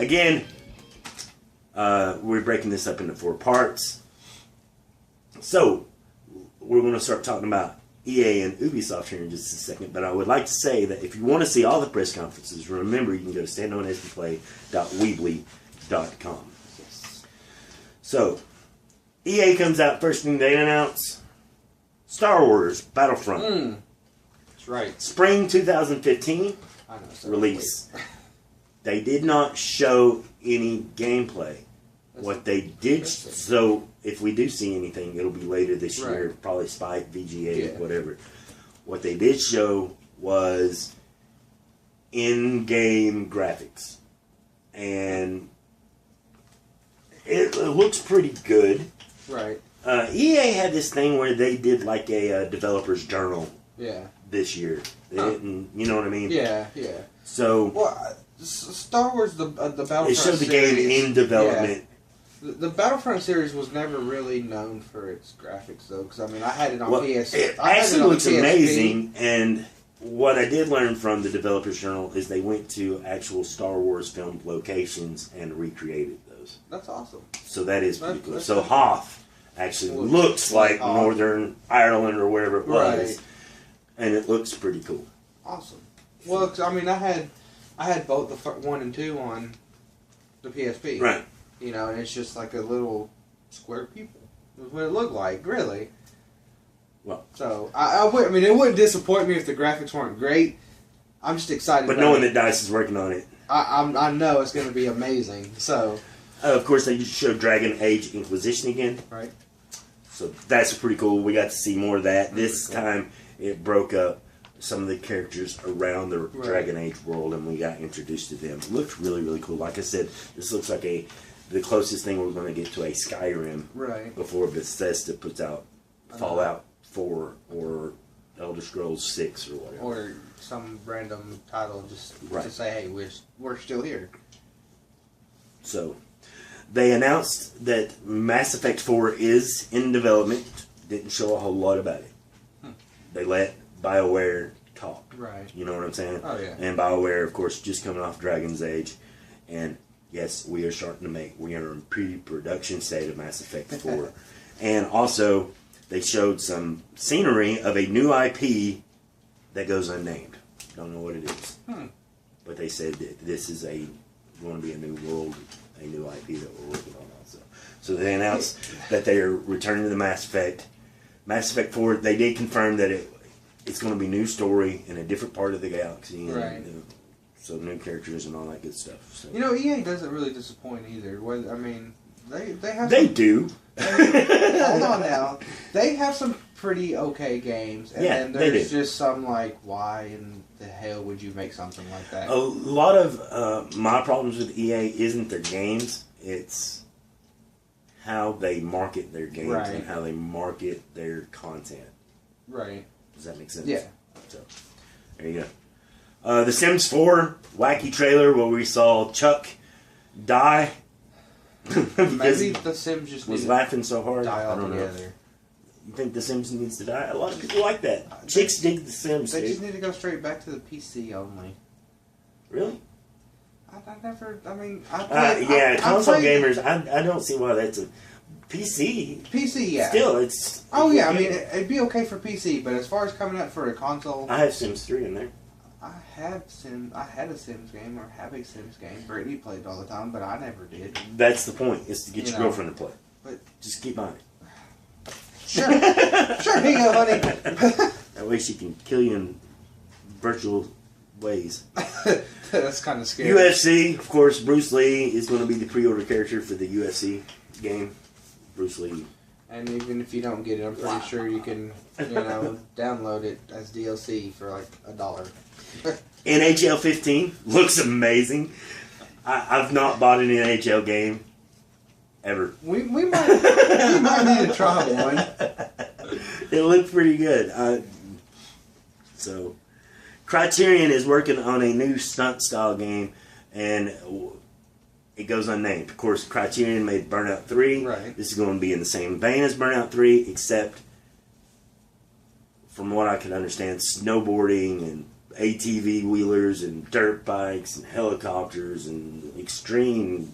again, we're breaking this up into 4 parts. So, we're going to start talking about EA and Ubisoft here in just a second, but I would like to say that if you want to see all the press conferences, remember you can go to standonandespy.weebly.com. Yes. So, EA comes out, first thing they announce, Star Wars Battlefront. That's right. Spring 2015 I know, so release. They did not show any gameplay. What they did, so if we do see anything, it'll be later this year, probably Spike, VGA, whatever. What they did show was in-game graphics. And it looks pretty good. Right. EA had this thing where they did like a developer's journal this year. They didn't, you know what I mean? Yeah. So, well, Star Wars, the Battlefront it showed the series, game in development. The Battlefront series was never really known for its graphics, though, because, I mean, I had it on PS. It actually looks amazing, and what I did learn from the Developer's Journal is they went to actual Star Wars filmed locations and recreated those. That's awesome. So that is pretty cool. So Hoth actually looks like Hoth. Northern Ireland or wherever it was, Right. and it looks pretty cool. Awesome. Well, 'cause, I mean, I had both the 1 and 2 on the PSP. Right. You know, and it's just like a little square people. That's what it looked like, really. Well, so I mean, it wouldn't disappoint me if the graphics weren't great. I'm just excited. But knowing that DICE is working on it, I know it's going to be amazing. So, of course, they showed Dragon Age Inquisition again. Right. So that's pretty cool. We got to see more of that. This time, it broke up some of the characters around the Dragon Age world, and we got introduced to them. It looked really, really cool. Like I said, this looks like the closest thing we're going to get to a Skyrim before Bethesda puts out Fallout 4 or Elder Scrolls 6 or whatever. Or some random title just to say, hey, we're still here. So, they announced that Mass Effect 4 is in development. Didn't show a whole lot about it. They let BioWare talk. Right. You know what I'm saying? Oh, yeah. And BioWare, of course, just coming off Dragon's Age. And yes, we are starting to we are in pre-production state of Mass Effect 4. And also, they showed some scenery of a new IP that goes unnamed. Don't know what it is. But they said that this is going to be a new world, a new IP that we're working on also. So they announced that they are returning to the Mass Effect. Mass Effect 4, they did confirm that it's going to be new story in a different part of the galaxy. And, so new characters and all that good stuff. So. You know, EA doesn't really disappoint either. I mean, they have. They do. Hold on now. They have some pretty okay games, and then there's just some like, why in the hell would you make something like that? A lot of my problems with EA isn't their games; it's how they market their games and how they market their content. Right. Does that make sense? Yeah. So there you go. The Sims 4 wacky trailer where we saw Chuck die. Maybe The Sims just was laughing so hard. Die I don't know. altogether. You think The Sims needs to die? A lot of people like that. Chicks dig The Sims. They just need to go straight back to the PC only. Really? Console gamers. I don't see why that's a PC. PC, yeah. Still, it's. Oh yeah, I mean it'd be okay for PC, but as far as coming out for a console, I have Sims 3 in there. I had a Sims game, or have a Sims game. Brittany played all the time, but I never did. That's the point, is to get your girlfriend to play. But just keep buying it. Sure, here you go, honey. That way she can kill you in virtual ways. That's kind of scary. UFC, of course, Bruce Lee is going to be the pre-order character for the UFC game. Bruce Lee. And even if you don't get it, I'm pretty sure you can, download it as DLC for like $1. NHL 15 looks amazing. I've not bought an NHL game ever. We might need to try one. It looked pretty good. So, Criterion is working on a new stunt style game, and it goes unnamed. Of course, Criterion made Burnout 3. Right. This is going to be in the same vein as Burnout 3, except, from what I can understand, snowboarding and ATV wheelers and dirt bikes and helicopters and extreme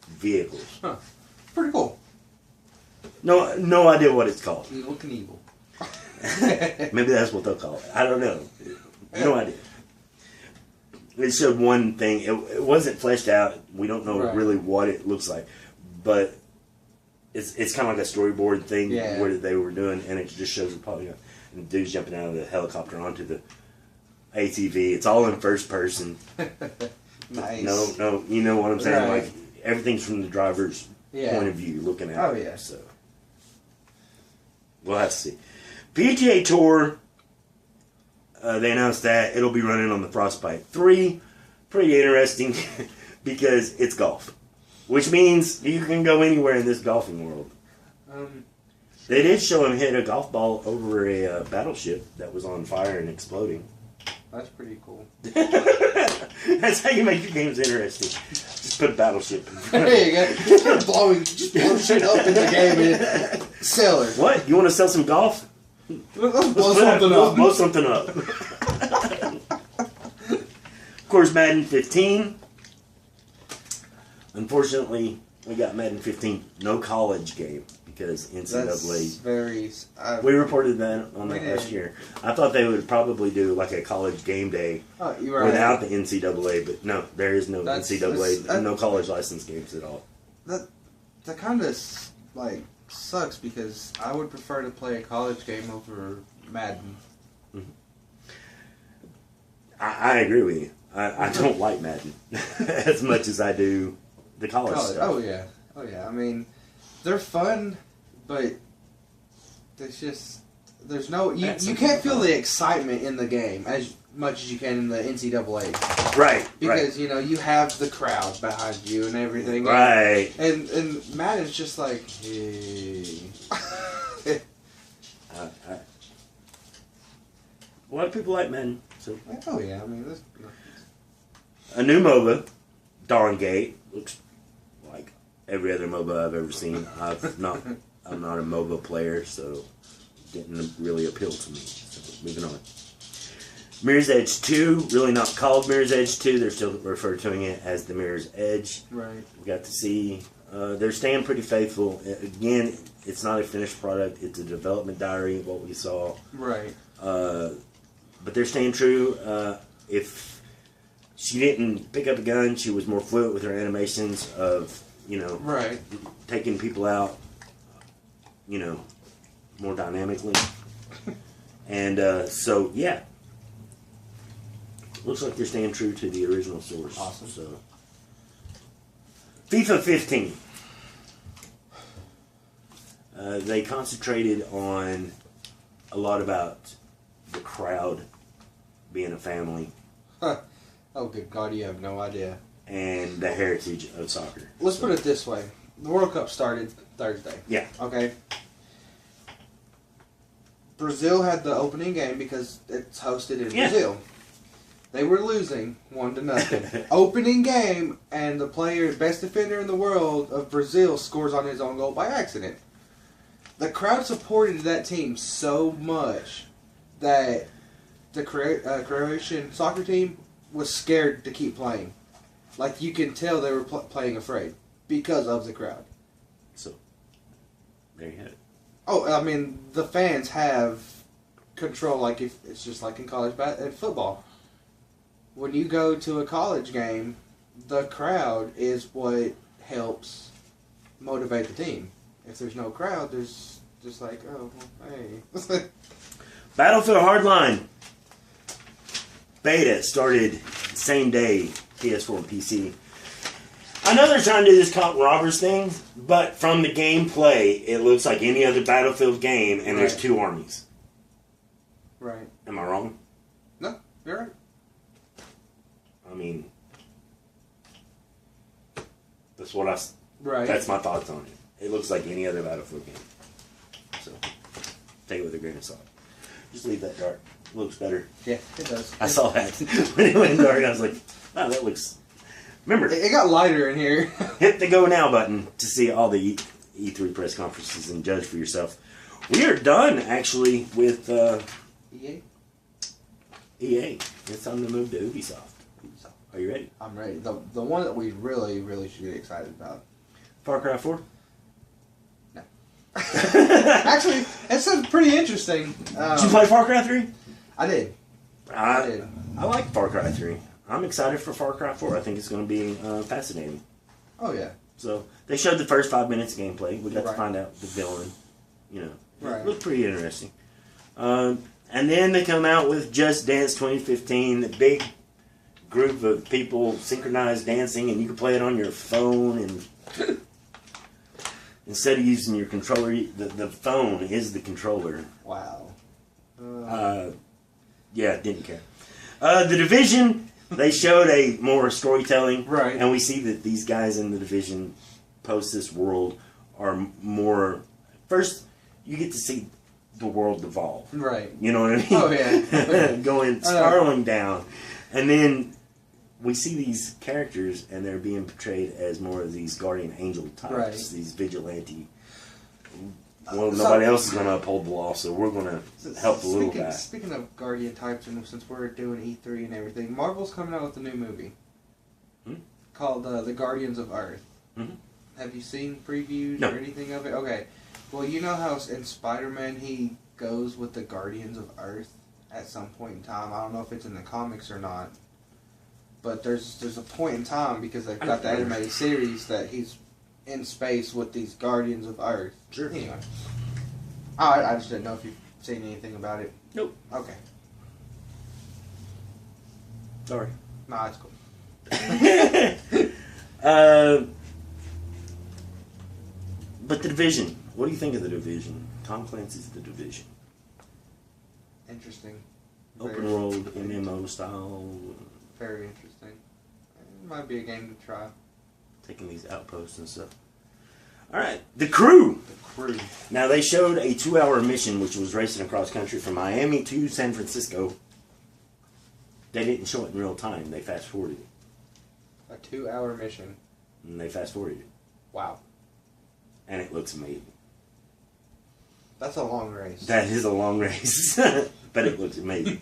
vehicles. Huh. Pretty cool. No idea what it's called. Evil Knievel. Maybe that's what they'll call it. I don't know. No idea. It showed one thing. It wasn't fleshed out. We don't know really what it looks like, but it's kind of like a storyboard thing where they were doing, and it just shows the polygon and the dude's jumping out of the helicopter onto the ATV. It's all in first person. Nice. No, you know what I'm saying? Right. Like everything's from the driver's point of view, looking at. Oh yeah. So we'll have to see. PGA Tour. They announced that it'll be running on the Frostbite 3. Pretty interesting because it's golf, which means you can go anywhere in this golfing world. They did show him hit a golf ball over a battleship that was on fire and exploding. That's pretty cool. That's how you make your games interesting. Just put a battleship in front. There you go. Just blow shit up in the game and sell it. What? You want to sell some golf? Let's blow something up. Blow something up. Of course, Madden 15. Unfortunately, we got Madden 15, no college game because NCAA. That's very. We reported that on the last year. I thought they would probably do like a college game day without the NCAA, but no, there is no NCAA, no college license games at all. That kind of like sucks because I would prefer to play a college game over Madden. Mm-hmm. I agree with you. I don't like Madden as much as I do the college stuff. Oh yeah. I mean, they're fun, but there's no you can't feel the excitement in the game as much as you can in the NCAA. Right. Because you have the crowd behind you and everything. Right. And Madden's just like, hey. A lot of people like Madden. So. Oh yeah, I mean, a new MOBA, Dawngate, looks like every other MOBA I've ever seen. I'm not a MOBA player, so it didn't really appeal to me. So moving on. Mirror's Edge 2, really not called Mirror's Edge 2. They're still referring to it as the Mirror's Edge. Right. We got to see. They're staying pretty faithful. Again, it's not a finished product. It's a development diary of what we saw. Right. But they're staying true. If she didn't pick up a gun, she was more fluid with her animations of, right, taking people out, more dynamically. And so, yeah. Looks like they're staying true to the original source. Awesome. So, FIFA 15. They concentrated on a lot about the crowd being a family. Huh. Oh, good God, you have no idea. And the heritage of soccer. Let's put it this way. The World Cup started Thursday. Yeah. Okay. Brazil had the opening game because it's hosted in Brazil. They were losing 1-0. Opening game, and the best defender in the world of Brazil scores on his own goal by accident. The crowd supported that team so much that the Croatian soccer team was scared to keep playing. Like, you can tell they were playing afraid because of the crowd. So, there you have it. Oh, I mean, the fans have control, like if it's just like in college football. When you go to a college game, the crowd is what helps motivate the team. If there's no crowd, there's just like, oh, well, hey. Battlefield Hardline. Beta started same day, PS4 and PC. I know they're trying to do this cop robbers thing, but from the gameplay, it looks like any other Battlefield game, and there's two armies. Right. Am I wrong? No, you're right. I mean, that's my thoughts on it. It looks like any other Battlefield game. So, take it with a grain of salt. Just leave that dark. It looks better. Yeah, it does. I saw that. When it went dark, I was like, wow, that looks... Remember, it got lighter in here. Hit the Go Now button to see all the E3 press conferences and judge for yourself. We are done, actually, with... EA? EA. It's time to move to Ubisoft. Are you ready? I'm ready. The one that we really, really should get excited about. Far Cry 4? No. Actually, it sounds pretty interesting. Did you play Far Cry 3? I did. I did. I like Far Cry 3. I'm excited for Far Cry 4. I think it's going to be fascinating. Oh, yeah. So, they showed the first 5 minutes of gameplay. We got to Right. find out the villain. You know, Right. it looked pretty interesting. And then they come out with Just Dance 2015, the big group of people synchronized dancing, and you can play it on your phone. And instead of using your controller, the phone is the controller. Wow. Yeah, didn't care. The Division, they showed a more storytelling. Right. And we see that these guys in the Division post this world are more... First, you get to see the world evolve. Right. You know what I mean? Oh, yeah. Going, spiraling down. And then we see these characters, and they're being portrayed as more of these guardian angel types. Right. These vigilante... Well, nobody else is going to uphold the law, so we're going to help the little guy. Speaking of Guardian types, and since we're doing E3 and everything, Marvel's coming out with a new movie called The Guardians of Earth. Mm-hmm. Have you seen previews No. or anything of it? Okay. Well, you know how in Spider-Man he goes with the Guardians of Earth at some point in time? I don't know if it's in the comics or not. But there's a point in time, because they've got the animated series, that he's in space with these Guardians of Earth. Sure. Anyway. I just didn't know if you've seen anything about it. Nope. Okay. Sorry. Nah, it's cool. But the Division. What do you think of the Division? Tom Clancy's The Division. Interesting. Open world, MMO style. Very interesting. It might be a game to try. Taking these outposts and stuff. Alright, The Crew. The Crew. Now they showed a 2-hour mission which was racing across country from Miami to San Francisco. They didn't show it in real time. They fast forwarded it. A 2-hour mission. And they fast forwarded it. Wow. And it looks amazing. That's a long race. That is a long race. But it looks amazing.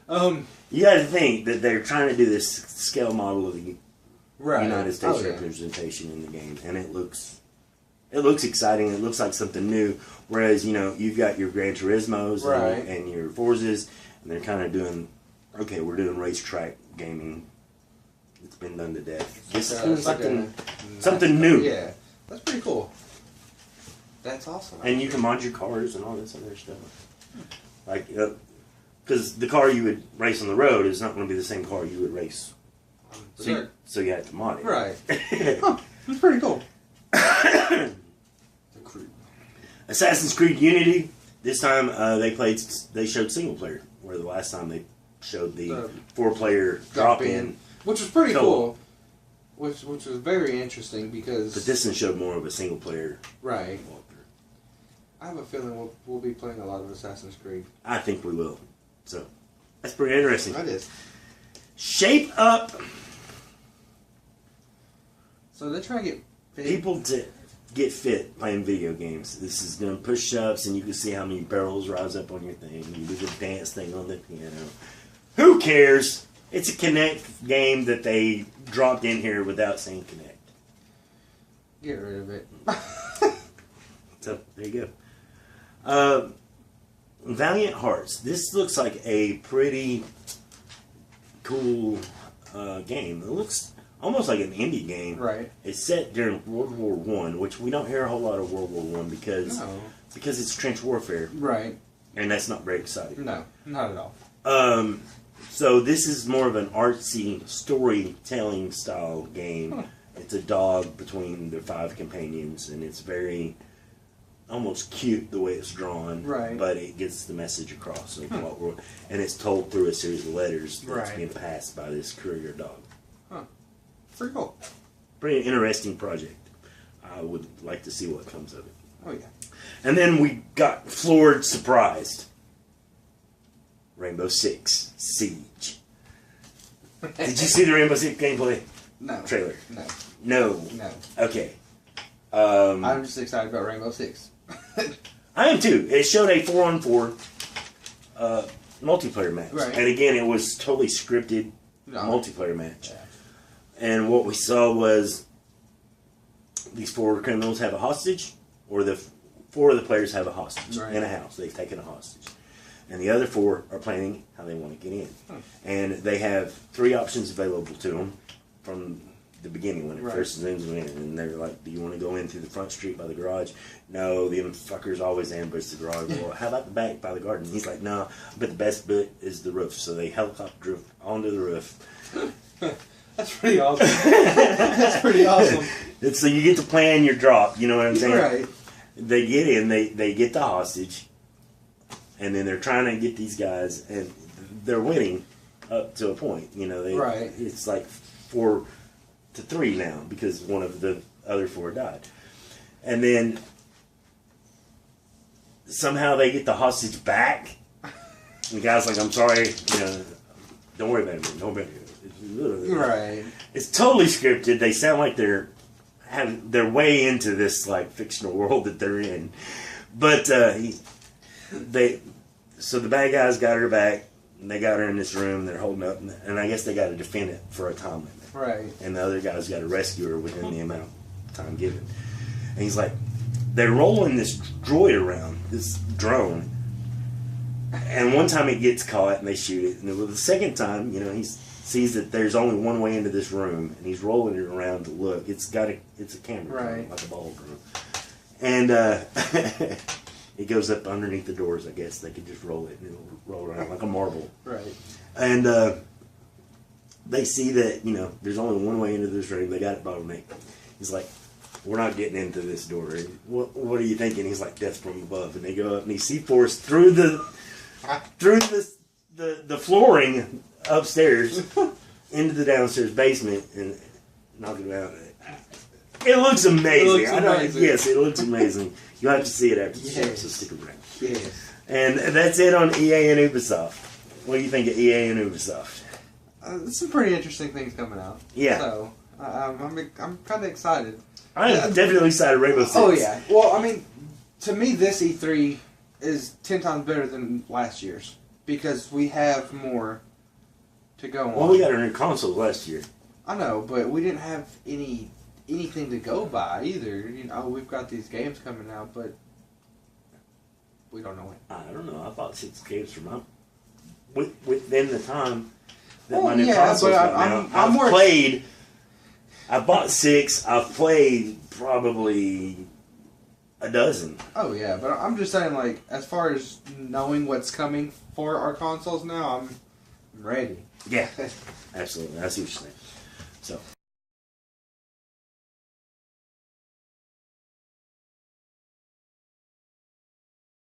You got to think that they're trying to do this scale model of the United States representation in the game, and it looks exciting. It looks like something new. Whereas you've got your Gran Turismos and your Forzas, and they're kind of doing, okay, we're doing racetrack gaming. It's been done to death. This is doing something new. Yeah, that's pretty cool. That's awesome. And you can mod your cars and all this other stuff. Like, because the car you would race on the road is not going to be the same car you would race. So you have to mod it. Right. Huh, that's pretty cool. The Crew. Assassin's Creed Unity. This time they showed single player, where the last time they showed the 4-player drop-in. Which was pretty cool. Which was very interesting because... But this one showed more of a single player. Right. I have a feeling we'll be playing a lot of Assassin's Creed. I think we will. So, that's pretty interesting. That is. Shape Up. So they're trying to get people to get fit playing video games. This is going to push ups, and you can see how many barrels rise up on your thing. You do the dance thing on the piano. Who cares? It's a Kinect game that they dropped in here without saying Kinect. Get rid of it. So, there you go. Valiant Hearts. This looks like a pretty cool game. It looks almost like an indie game. Right. It's set during World War I, which we don't hear a whole lot of World War I because it's trench warfare. Right. And that's not very exciting. No, not at all. So this is more of an artsy storytelling style game. Huh. It's a dog between the 5 companions, and it's very almost cute the way it's drawn. Right. But it gets the message across of what we're, and it's told through a series of letters that's being passed by this courier dog. Huh. Pretty cool. Pretty interesting project. I would like to see what comes of it. Oh yeah. And then we got floored, surprised. Rainbow Six Siege. Did you see the Rainbow Six gameplay? No. Trailer? No. No. Okay. I'm just excited about Rainbow Six. I am too. It showed a 4-on-4. multiplayer match. Right. And again, it was totally scripted multiplayer match. Yeah. And what we saw was these 4 criminals have a hostage, or the 4 of the players have a hostage in a house. They've taken a hostage. And the other 4 are planning how they want to get in. And they have 3 options available to them from the beginning when it first zooms in. And they're like, do you want to go in through the front street by the garage? No, them fuckers always ambush the garage. Well, how about the back by the garden? He's like, no, but the best bit is the roof. So they helicopter onto the roof. That's pretty awesome. That's pretty awesome. So you get to plan your drop, you know what I'm saying? Right. They get in, they get the hostage, and then they're trying to get these guys, and they're winning up to a point. You know, it's like 4-3 now because one of the other 4 died. And then somehow they get the hostage back. And the guy's like, I'm sorry, you know, don't worry about it, don't worry about it. Right. It's totally scripted. They sound like they're way into this like fictional world that they're in. But so the bad guys got her back. And they got her in this room. They're holding up, and I guess they got to defend it for a time limit. Right. And the other guys got to rescue her within the amount of time given. And he's like, they're rolling this droid around, this drone. And one time it gets caught, and they shoot it. And the second time, you know, he sees that there's only one way into this room, and he's rolling it around to look. It's a camera, drone, like a ball drone. And it goes up underneath the doors. I guess they could just roll it, and it'll roll around like a marble. Right. And they see that, you know, there's only one way into this room. They got it bottlenecked. He's like, we're not getting into this door. What are you thinking? He's like, death from above. And they go up, and he C4s through the flooring upstairs into the downstairs basement and knock it out. It looks amazing. Yes, it looks amazing. You'll have to see it after the show, so stick around. Yes. And that's it on EA and Ubisoft. What do you think of EA and Ubisoft? There's some pretty interesting things coming out. Yeah. So I'm kind of excited. I'm definitely excited. Rainbow Six. Oh yeah. Well, I mean, to me, this E3 is 10 times better than last year's because we have more to go on. Well, we got our new console last year. I know, but we didn't have anything to go by either. You know, we've got these games coming out, but we don't know it. I don't know. I bought 6 games for my within the time that my new console's out. I bought 6. I've played probably a dozen. Oh yeah, but I'm just saying, like, as far as knowing what's coming for our consoles now, I'm ready. Yeah, absolutely. I see what you're saying. So.